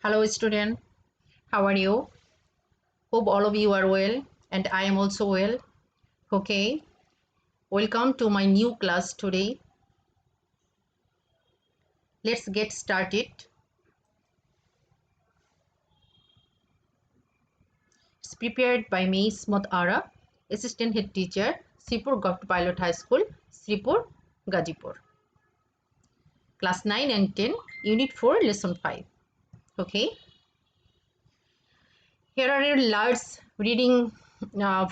Hello student, how are you? Hope all of you are well and I am also well. Okay, welcome to my new class today. Let's get started. It's prepared by me, Smut Ara, Assistant Head Teacher, Sripur Govt Pilot High School, Sripur, Gazipur. Class 9 and 10, Unit 4, Lesson 5. Okay, here are your large reading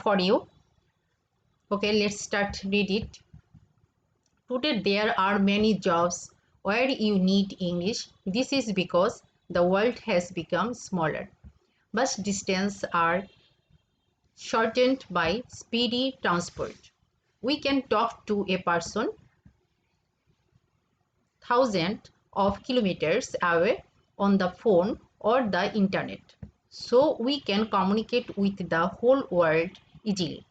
for you. Okay, let's start read it. Today there are many jobs where you need English. This is because the world has become smaller. Bus distances are shortened by speedy transport. We can talk to a person thousands of kilometers away on the phone or the internet. So we can communicate with the whole world easily.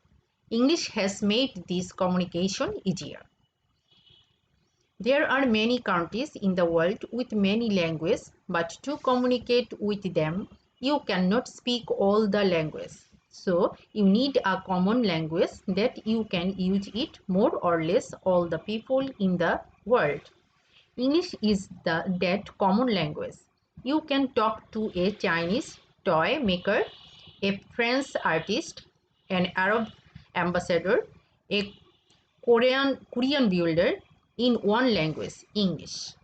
English has made this communication easier. There are many countries in the world with many languages, but to communicate with them, you cannot speak all the languages. So you need a common language that you can use it more or less all the people in the world. English is that common language. You can talk to a Chinese toy maker, a French artist, an Arab ambassador, a Korean builder in one language, English.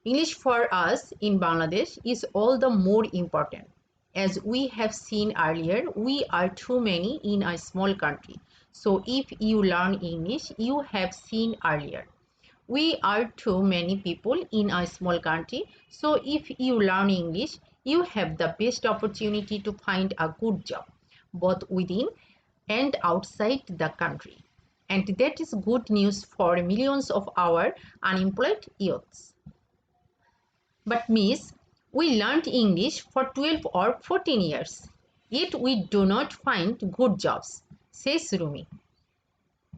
English for us in Bangladesh is all the more important. As we have seen earlier, we are too many in a small country. So if you learn English, you have seen earlier. We are too many people in a small country. So if you learn English, you have the best opportunity to find a good job, both within and outside the country. And that is good news for millions of our unemployed youths. But miss, we learned English for 12 or 14 years, yet we do not find good jobs, says Rumi.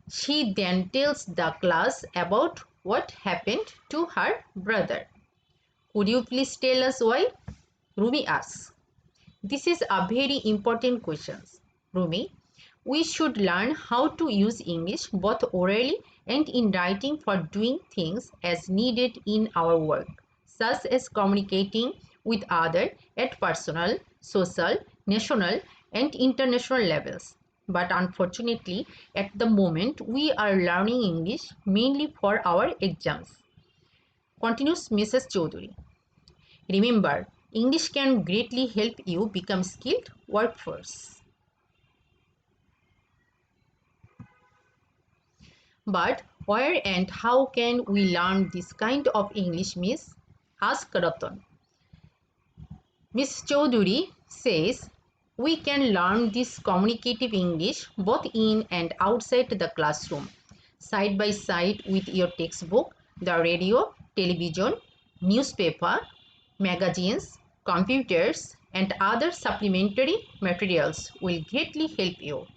She then tells the class about what happened to her brother. Could you please tell us why? Rumi asks. This is a very important question, Rumi. We should learn how to use English both orally and in writing for doing things as needed in our work, such as communicating with others at personal, social, national, and international levels. But unfortunately, at the moment, we are learning English mainly for our exams. Continues Mrs. Choudhury. Remember, English can greatly help you become skilled workforce. But where and how can we learn this kind of English, miss? Asked Ratan. Miss Choudhury says we can learn this communicative English both in and outside the classroom, side by side with your textbook, the radio, television, newspaper, magazines, computers, and other supplementary materials will greatly help you.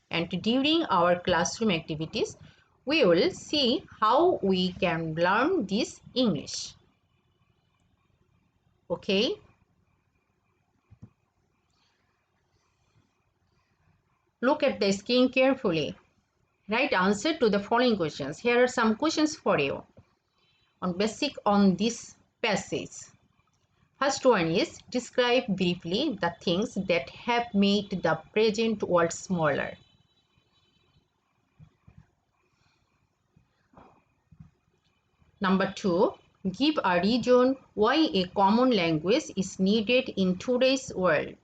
And during our classroom activities, we will see how we can learn this English. Okay? Look at the screen carefully. Write answer to the following questions. Here are some questions for you on this passage. First one is describe briefly the things that have made the present world smaller. Number 2, give a reason why a common language is needed in today's world.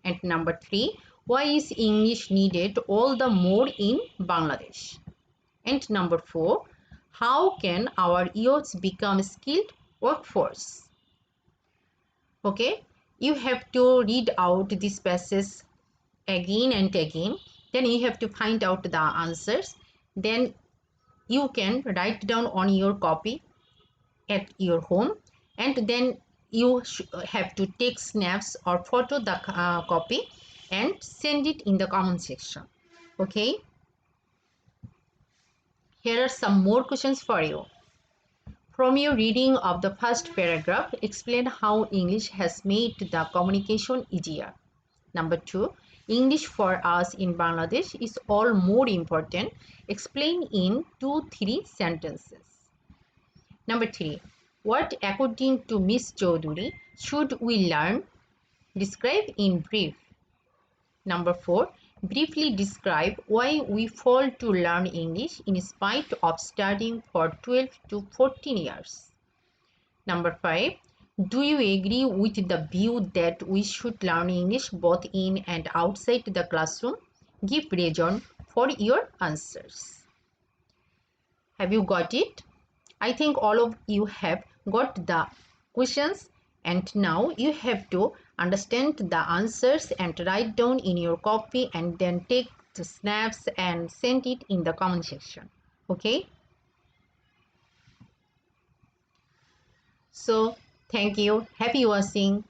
And number 3, why is English needed all the more in Bangladesh? And number 4, how can our youth become skilled workforce? Okay, you have to read out this passage again and again. Then you have to find out the answers. Then you can write down on your copy at your home, and then you have to take snaps or photo the copy and send it in the comment section. Okay, here are some more questions for you. From your reading of the first paragraph, explain how English has made the communication easier. Number 2, English for us in Bangladesh is all more important. Explain in 2-3 sentences. Number 3, what according to Miss Choudhury should we learn? Describe in brief. Number 4, briefly describe why we fall to learn English in spite of studying for 12 to 14 years. Number 5, do you agree with the view that we should learn English both in and outside the classroom? Give reason for your answers. Have you got it? I think all of you have got the questions, and now you have to understand the answers and write down in your copy and then take the snaps and send it in the comment section. Okay? So, thank you. Happy watching.